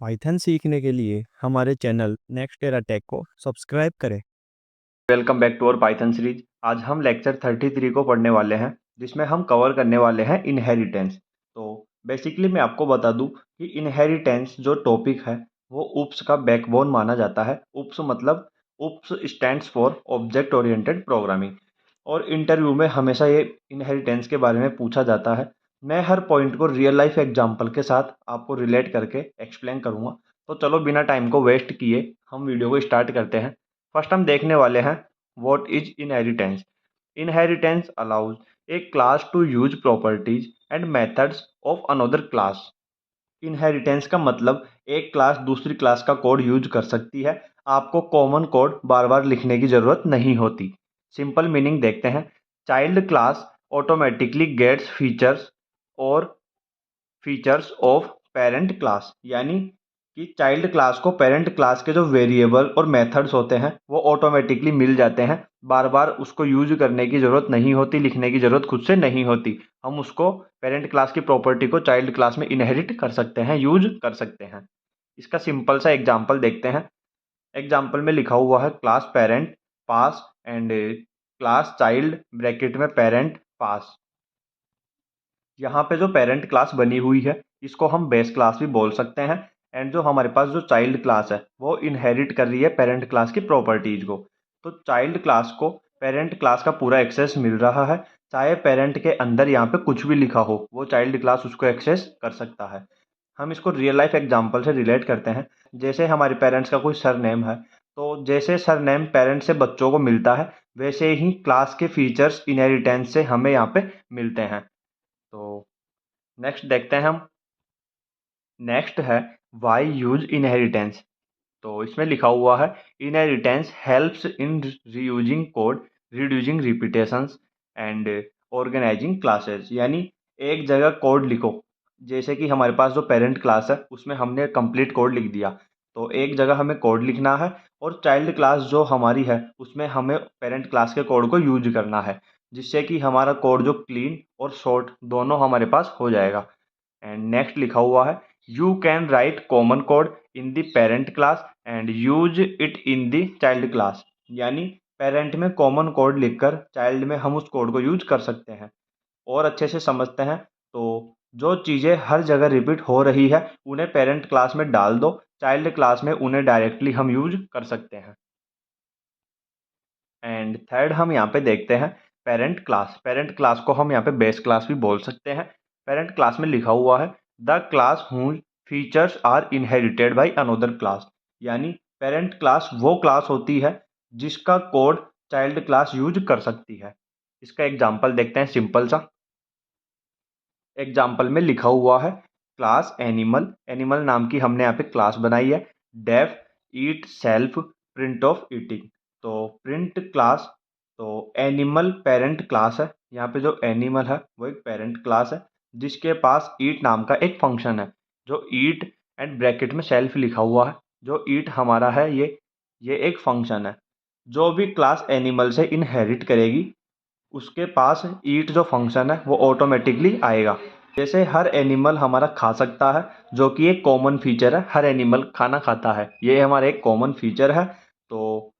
Python सीखने के लिए हमारे चैनल नेक्स्ट एरा टेक को सब्सक्राइब करें। Welcome back to our Python series. आज हम लेक्चर 33 को पढ़ने वाले हैं, जिसमें हम कवर करने वाले हैं इनहेरिटेंस। तो बेसिकली मैं आपको बता दूं कि इनहेरिटेंस जो टॉपिक है वो UPS का बैकबोन माना जाता है। UPS मतलब UPS stands for object oriented programming. और इंटरव्यू में हमेशा ये इनहेरिटेंस के बारे में पूछा जाता है। मैं हर पॉइंट को रियल लाइफ एग्जांपल के साथ आपको रिलेट करके एक्सप्लेन करूंगा। तो चलो बिना टाइम को वेस्ट किए हम वीडियो को स्टार्ट करते हैं। फर्स्ट हम देखने वाले हैं what is inheritance. Inheritance allows a class to use properties and methods of another class. Inheritance का मतलब एक क्लास दूसरी क्लास का कोड यूज कर सकती है। आपको कॉमन कोड बार बार लिखने की जरूरत नहीं होती। सिंपल मीनिंग देखते हैं। Child class automatically gets features of parent class, यानी कि चाइल्ड क्लास को पेरेंट क्लास के जो वेरिएबल और मेथड्स होते हैं वो ऑटोमेटिकली मिल जाते हैं। बार बार उसको यूज करने की जरूरत नहीं होती, लिखने की जरूरत खुद से नहीं होती। हम उसको पेरेंट क्लास की प्रॉपर्टी को चाइल्ड क्लास में इनहेरिट कर सकते हैं, यूज कर सकते हैं। इसका सिंपल सा एग्जाम्पल देखते हैं। एग्जाम्पल में लिखा हुआ है class parent pass and class child bracket में पेरेंट पास। यहाँ पे जो पेरेंट क्लास बनी हुई है इसको हम बेस क्लास भी बोल सकते हैं। एंड जो हमारे पास जो चाइल्ड क्लास है वो इनहेरिट कर रही है पेरेंट क्लास की प्रॉपर्टीज को। तो चाइल्ड क्लास को पेरेंट क्लास का पूरा एक्सेस मिल रहा है। चाहे पेरेंट के अंदर यहाँ पे कुछ भी लिखा हो वो चाइल्ड क्लास उसको एक्सेस कर सकता है। हम इसको रियल लाइफ एग्जांपल से रिलेट करते हैं। जैसे हमारे पेरेंट्स का कोई सरनेम है, तो जैसे सरनेम पेरेंट्स से बच्चों को मिलता है वैसे ही क्लास के फीचर्स इनहेरिटेंस से हमें यहाँ पे मिलते हैं। तो नेक्स्ट देखते हैं हम। नेक्स्ट है वाई यूज इनहेरिटेंस। तो इसमें लिखा हुआ है inheritance helps in reusing code, reducing repetitions and organising classes. यानी एक जगह कोड लिखो, जैसे कि हमारे पास जो पेरेंट क्लास है उसमें हमने कंप्लीट कोड लिख दिया। तो एक जगह हमें कोड लिखना है और चाइल्ड क्लास जो हमारी है उसमें हमें पेरेंट क्लास के कोड को यूज करना है, जिससे कि हमारा कोड जो क्लीन और शॉर्ट दोनों हमारे पास हो जाएगा। एंड नेक्स्ट लिखा हुआ है you can write common code in the parent class and use it in the child class. यानी पेरेंट में कॉमन कोड लिखकर चाइल्ड में हम उस कोड को यूज कर सकते हैं। और अच्छे से समझते हैं तो जो चीज़ें हर जगह रिपीट हो रही है उन्हें पेरेंट क्लास में डाल दो, चाइल्ड क्लास में उन्हें डायरेक्टली हम यूज कर सकते हैं। एंड थर्ड हम यहाँ पे देखते हैं पेरेंट क्लास। पेरेंट क्लास को हम यहाँ पे बेस क्लास भी बोल सकते हैं। पेरेंट क्लास में लिखा हुआ है the class whose features are inherited by another class. यानी पेरेंट क्लास वो क्लास होती है जिसका कोड चाइल्ड क्लास यूज कर सकती है। इसका एग्जाम्पल देखते हैं सिंपल सा। एग्जाम्पल में लिखा हुआ है क्लास एनिमल। एनिमल नाम की हमने यहाँ पे क्लास बनाई है। Def eat self print of eating. तो प्रिंट क्लास, तो एनिमल पेरेंट क्लास है। यहाँ पे जो एनिमल है वो एक पेरेंट क्लास है जिसके पास ईट नाम का एक फंक्शन है। जो ईट एंड ब्रैकेट में सेल्फ लिखा हुआ है, जो ईट हमारा है ये एक फंक्शन है। जो भी क्लास एनिमल से इनहेरिट करेगी उसके पास ईट जो फंक्शन है वो ऑटोमेटिकली आएगा। जैसे हर एनिमल हमारा खा सकता है, जो कि एक कॉमन फीचर है। हर एनिमल खाना खाता है, ये हमारा एक कॉमन फीचर है। तो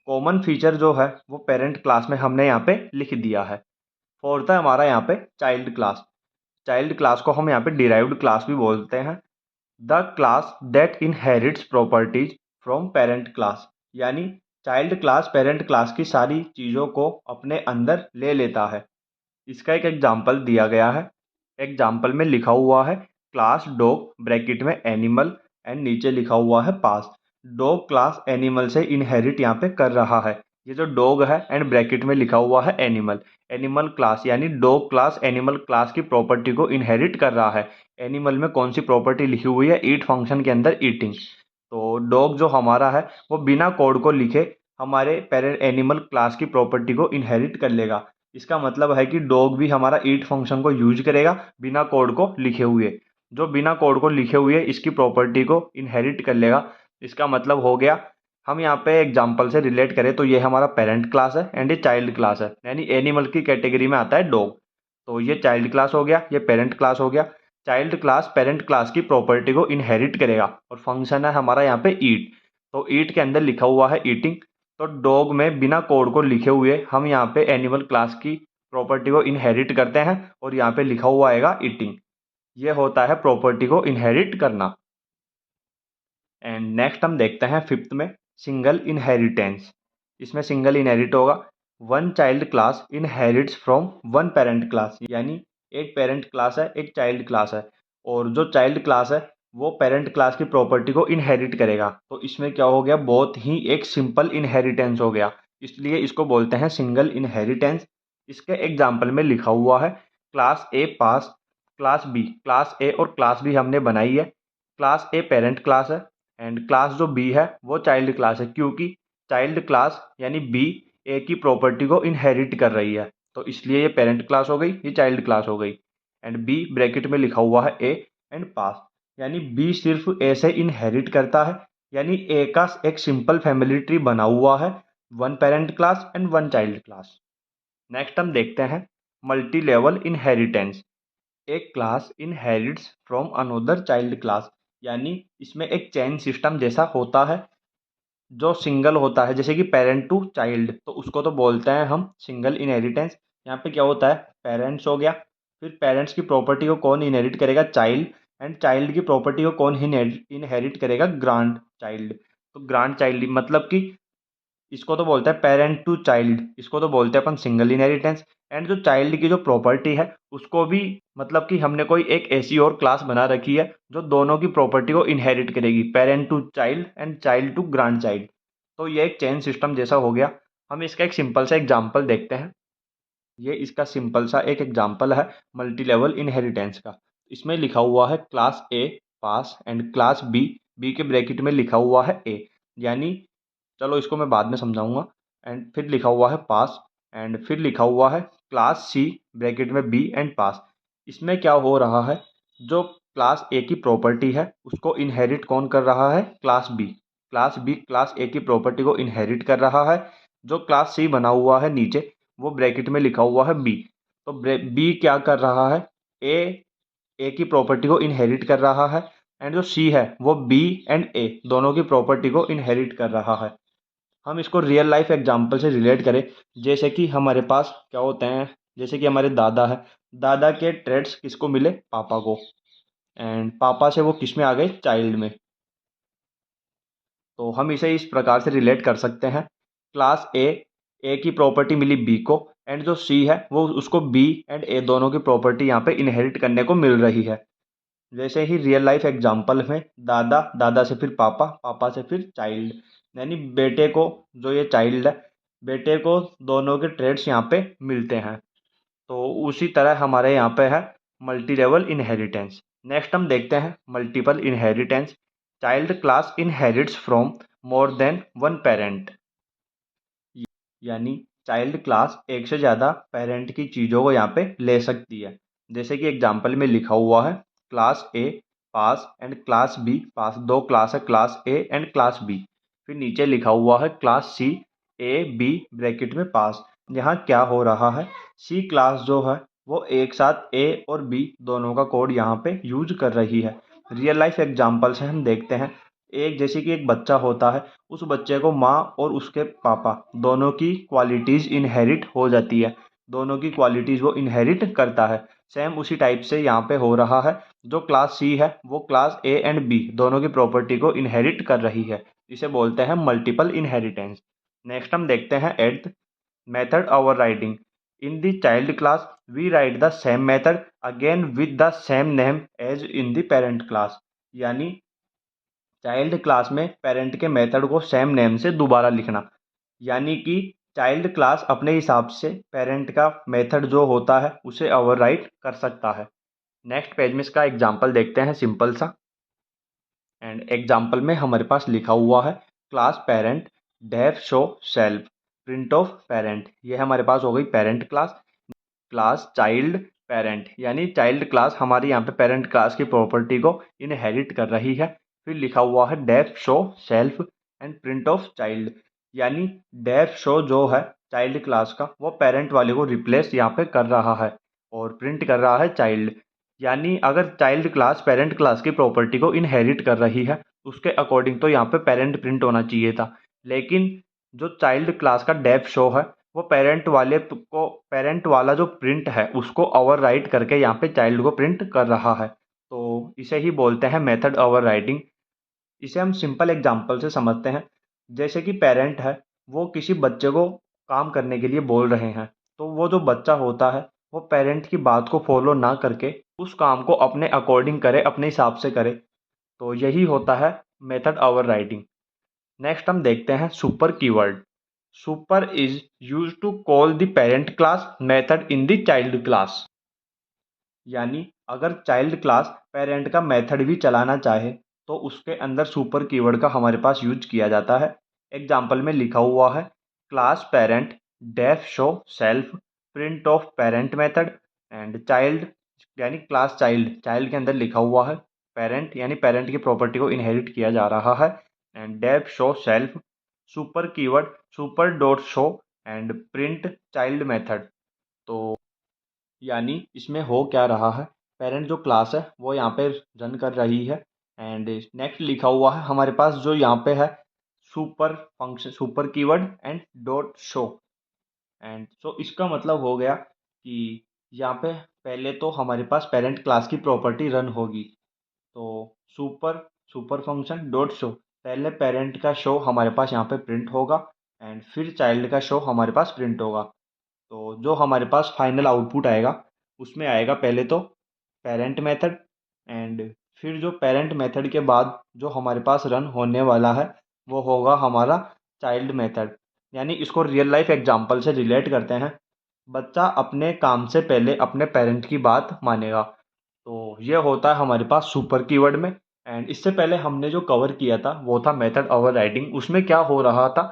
कॉमन फीचर जो है वो पेरेंट क्लास में हमने यहाँ पे लिख दिया है। फोर्थ है हमारा यहाँ पे चाइल्ड क्लास। चाइल्ड क्लास को हम यहाँ पे डिराइव्ड क्लास भी बोलते हैं। The class that inherits properties from parent class. यानी चाइल्ड क्लास पेरेंट क्लास की सारी चीज़ों को अपने अंदर ले लेता है। इसका एक एग्जाम्पल दिया गया है। एग्जाम्पल में लिखा हुआ है क्लास डॉग ब्रैकेट में एनिमल एंड नीचे लिखा हुआ है पास। डॉग क्लास एनिमल से इनहेरिट यहाँ पे कर रहा है। ये जो डॉग है एंड ब्रैकेट में लिखा हुआ है एनिमल, एनिमल क्लास यानी डॉग क्लास एनिमल क्लास की प्रॉपर्टी को इनहेरिट कर रहा है। एनिमल में कौन सी प्रॉपर्टी लिखी हुई है? ईट फंक्शन के अंदर ईटिंग। तो डॉग जो हमारा है वो बिना कोड को लिखे हमारे पेरेंट एनिमल क्लास की प्रॉपर्टी को इनहेरिट कर लेगा। इसका मतलब है कि डॉग भी हमारा ईट फंक्शन को यूज करेगा बिना कोड को लिखे हुए। जो बिना कोड को लिखे हुए इसकी प्रॉपर्टी को इनहेरिट कर लेगा। इसका मतलब हो गया, हम यहाँ पे एग्जांपल से रिलेट करें तो ये हमारा पेरेंट क्लास है एंड ये चाइल्ड क्लास है, यानी एनिमल की कैटेगरी में आता है डॉग। तो ये चाइल्ड क्लास हो गया, ये पेरेंट क्लास हो गया। चाइल्ड क्लास पेरेंट क्लास की प्रॉपर्टी को इनहेरिट करेगा और फंक्शन है हमारा यहाँ पे ईट। तो ईट के अंदर लिखा हुआ है ईटिंग। तो डॉग में बिना कोड को लिखे हुए हम यहाँ पे एनिमल क्लास की प्रॉपर्टी को इनहेरिट करते हैं और यहाँ पे लिखा हुआ आएगा ईटिंग। ये होता है प्रॉपर्टी को इनहेरिट करना। एंड नेक्स्ट हम देखते हैं फिफ्थ में सिंगल इनहेरिटेंस। इसमें सिंगल इनहेरिट होगा। One child class inherits from one parent class, यानी एक पेरेंट क्लास है एक चाइल्ड क्लास है और जो चाइल्ड क्लास है वो पेरेंट क्लास की प्रॉपर्टी को इनहेरिट करेगा। तो इसमें क्या हो गया, बहुत ही एक सिंपल इनहेरिटेंस हो गया, इसलिए इसको बोलते हैं सिंगल इनहेरिटेंस। इसके एग्जाम्पल में लिखा हुआ है class A pass class B. Class A और क्लास बी हमने बनाई है। क्लास ए पेरेंट क्लास है एंड क्लास जो बी है वो चाइल्ड क्लास है, क्योंकि चाइल्ड क्लास यानी बी ए की प्रॉपर्टी को इनहेरिट कर रही है, तो इसलिए ये पेरेंट क्लास हो गई, ये चाइल्ड क्लास हो गई। एंड बी ब्रैकेट में लिखा हुआ है ए एंड पास, यानी बी सिर्फ ए से इनहेरिट करता है, यानी ए का एक सिंपल फैमिली ट्री बना हुआ है, one parent class and one child class. Next हम देखते हैं मल्टी लेवल इनहेरिटेंस। एक class inherits from another child class, यानी इसमें एक चेन सिस्टम जैसा होता है जो सिंगल होता है, जैसे कि पेरेंट टू चाइल्ड, तो उसको तो बोलते हैं हम सिंगल इनहेरिटेंस। यहाँ पे क्या होता है, पेरेंट्स हो गया, फिर पेरेंट्स की प्रॉपर्टी को कौन इनहेरिट करेगा, चाइल्ड, एंड चाइल्ड की प्रॉपर्टी को कौन इनहेरिट करेगा, ग्रांड चाइल्ड। तो ग्रांड चाइल्ड मतलब कि इसको तो बोलते हैं पेरेंट टू चाइल्ड, इसको तो बोलते हैं अपन सिंगल इनहेरिटेंस। एंड जो चाइल्ड की जो प्रॉपर्टी है उसको भी मतलब कि हमने कोई एक ऐसी और क्लास बना रखी है जो दोनों की प्रॉपर्टी को इनहेरिट करेगी, parent to child and child to grandchild. तो ये एक चेन सिस्टम जैसा हो गया। हम इसका एक सिंपल सा एग्जाम्पल देखते हैं। ये इसका सिंपल सा एक एग्जाम्पल है मल्टी लेवल इनहेरिटेंस का। इसमें लिखा हुआ है class A pass and class B, B के ब्रैकेट में लिखा हुआ है ए, यानी चलो इसको मैं बाद में समझाऊंगा। एंड फिर लिखा हुआ है पास एंड फिर लिखा हुआ है क्लास सी ब्रैकेट में बी एंड पास। इसमें क्या हो रहा है, जो क्लास ए की प्रॉपर्टी है उसको इनहेरिट कौन कर रहा है, class B. Class B class A की प्रॉपर्टी को इनहेरिट कर रहा है। जो क्लास सी बना हुआ है नीचे वो ब्रैकेट में लिखा हुआ है बी। तो बी क्या कर रहा है, ए ए की प्रॉपर्टी को इनहेरिट कर रहा है एंड जो सी है वो बी एंड ए दोनों की प्रॉपर्टी को इनहेरिट कर रहा है। हम इसको रियल लाइफ एग्जांपल से रिलेट करें, जैसे कि हमारे पास क्या होते हैं, जैसे कि हमारे दादा है, दादा के ट्रेड्स किसको मिले, पापा को, एंड पापा से वो किस में आ गए, चाइल्ड में। तो हम इसे इस प्रकार से रिलेट कर सकते हैं, क्लास ए की प्रॉपर्टी मिली बी को एंड जो सी है वो उसको बी एंड ए दोनों की प्रॉपर्टी यहाँ पे इनहेरिट करने को मिल रही है। जैसे ही रियल लाइफ एग्जांपल में दादा, दादा से फिर पापा, पापा से फिर चाइल्ड, यानी बेटे को, जो ये चाइल्ड है, बेटे को दोनों के ट्रेड्स यहाँ पे मिलते हैं। तो उसी तरह हमारे यहाँ पे है मल्टी लेवल इनहेरिटेंस। नेक्स्ट हम देखते हैं multiple inheritance. Child class inherits from more than one parent, यानी चाइल्ड क्लास एक से ज़्यादा पेरेंट की चीज़ों को यहाँ पे ले सकती है। जैसे कि एग्जाम्पल में लिखा हुआ है class A pass and class B pass, दो क्लास है class A and class B. फिर नीचे लिखा हुआ है class C A B bracket में पास। यहाँ क्या हो रहा है, सी क्लास जो है वो एक साथ ए और बी दोनों का कोड यहाँ पे यूज कर रही है। रियल लाइफ एग्जाम्पल से हम देखते हैं, एक जैसे कि एक बच्चा होता है, उस बच्चे को माँ और उसके पापा दोनों की क्वालिटीज़ इनहेरिट हो जाती है, दोनों की क्वालिटीज़ वो इनहेरिट करता है। सेम उसी टाइप से यहाँ पे हो रहा है, जो क्लास सी है वो क्लास ए एंड बी दोनों की प्रॉपर्टी को इनहेरिट कर रही है। इसे बोलते हैं मल्टीपल इनहेरिटेंस। नेक्स्ट हम देखते हैं eighth, method overriding. In the child class we write the same method again with the same name as in the parent class, यानी चाइल्ड क्लास में पेरेंट के मेथड को सेम नेम से दोबारा लिखना, यानी कि चाइल्ड क्लास अपने हिसाब से पेरेंट का मेथड जो होता है उसे ओवरराइट कर सकता है। नेक्स्ट पेज में इसका एग्जांपल देखते हैं सिंपल सा। एंड एग्जांपल में हमारे पास लिखा हुआ है class parent def show self print of parent, ये हमारे पास हो गई parent class. Class child parent, यानी चाइल्ड क्लास हमारी यहाँ पे पेरेंट क्लास की प्रॉपर्टी को इनहेरिट कर रही है। फिर लिखा हुआ है def show self and print of child, यानी डेफ शो जो है चाइल्ड क्लास का वो पेरेंट वाले को रिप्लेस यहाँ पे कर रहा है और प्रिंट कर रहा है चाइल्ड। यानी अगर चाइल्ड क्लास पेरेंट क्लास की प्रॉपर्टी को इनहेरिट कर रही है, उसके अकॉर्डिंग तो यहाँ पे पेरेंट प्रिंट होना चाहिए था। लेकिन जो चाइल्ड क्लास का डेफ शो है, वो पेरेंट वाला जो प्रिंट है उसको ओवरराइट करके यहाँ पे चाइल्ड को प्रिंट कर रहा है। तो इसे ही बोलते हैं मेथड ओवरराइडिंग। इसे हम सिंपल एग्जांपल से समझते हैं। जैसे कि पेरेंट है, वो किसी बच्चे को काम करने के लिए बोल रहे हैं, तो वो जो बच्चा होता है वो पेरेंट की बात को फॉलो ना करके उस काम को अपने अकॉर्डिंग करे, अपने हिसाब से करे। तो यही होता है मेथड ओवरराइडिंग। नेक्स्ट हम देखते हैं super keyword. Super is use to call the parent class method in the child class. यानी अगर चाइल्ड क्लास पेरेंट का मेथड भी चलाना चाहे तो उसके अंदर सुपर कीवर्ड का हमारे पास यूज किया जाता है। एग्जाम्पल में लिखा हुआ है class parent def show self print of parent method and child, यानी क्लास चाइल्ड, चाइल्ड के अंदर लिखा हुआ है पेरेंट, यानी पेरेंट की प्रॉपर्टी को इनहेरिट किया जा रहा है, and def show self super keyword super dot show and print child method. तो यानी इसमें हो क्या रहा है, पेरेंट जो क्लास है वो यहाँ पे रन कर रही है, एंड नेक्स्ट लिखा हुआ है हमारे पास जो यहाँ पे है super function super keyword and dot show. And so इसका मतलब हो गया कि यहाँ पे पहले तो हमारे पास पेरेंट क्लास की प्रॉपर्टी रन होगी। तो super super function dot show, पहले पेरेंट का शो हमारे पास यहाँ पे प्रिंट होगा एंड फिर चाइल्ड का शो हमारे पास प्रिंट होगा। तो जो हमारे पास फाइनल आउटपुट आएगा उसमें आएगा पहले तो पेरेंट मेथड, एंड फिर जो पेरेंट मेथड के बाद जो हमारे पास रन होने वाला है वो होगा हमारा चाइल्ड मेथड। यानी इसको रियल लाइफ एग्जांपल से रिलेट करते हैं। बच्चा अपने काम से पहले अपने पेरेंट की बात मानेगा। तो ये होता है हमारे पास सुपर कीवर्ड में। एंड इससे पहले हमने जो कवर किया था वो था मेथड ओवरराइडिंग। उसमें क्या हो रहा था,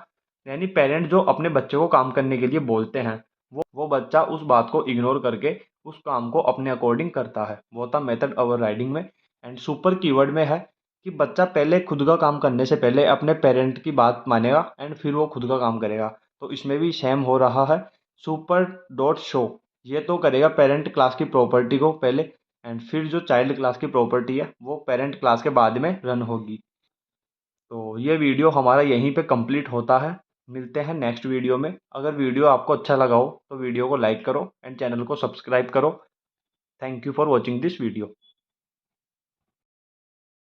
यानी पेरेंट जो अपने बच्चे को काम करने के लिए बोलते हैं वो बच्चा उस बात को इग्नोर करके उस काम को अपने अकॉर्डिंग करता है, वो था मेथड ओवरराइडिंग में। एंड सुपर कीवर्ड में है कि बच्चा पहले खुद का काम करने से पहले अपने पेरेंट की बात मानेगा एंड फिर वो खुद का काम करेगा। तो इसमें भी सेम हो रहा है। सुपर डॉट शो ये तो करेगा पेरेंट क्लास की प्रॉपर्टी को पहले, एंड फिर जो चाइल्ड क्लास की प्रॉपर्टी है वो पेरेंट क्लास के बाद में रन होगी। तो ये वीडियो हमारा यहीं पे कंप्लीट होता है। मिलते हैं नेक्स्ट वीडियो में। अगर वीडियो आपको अच्छा लगा हो तो वीडियो को लाइक करो एंड चैनल को सब्सक्राइब करो। Thank you for watching this video.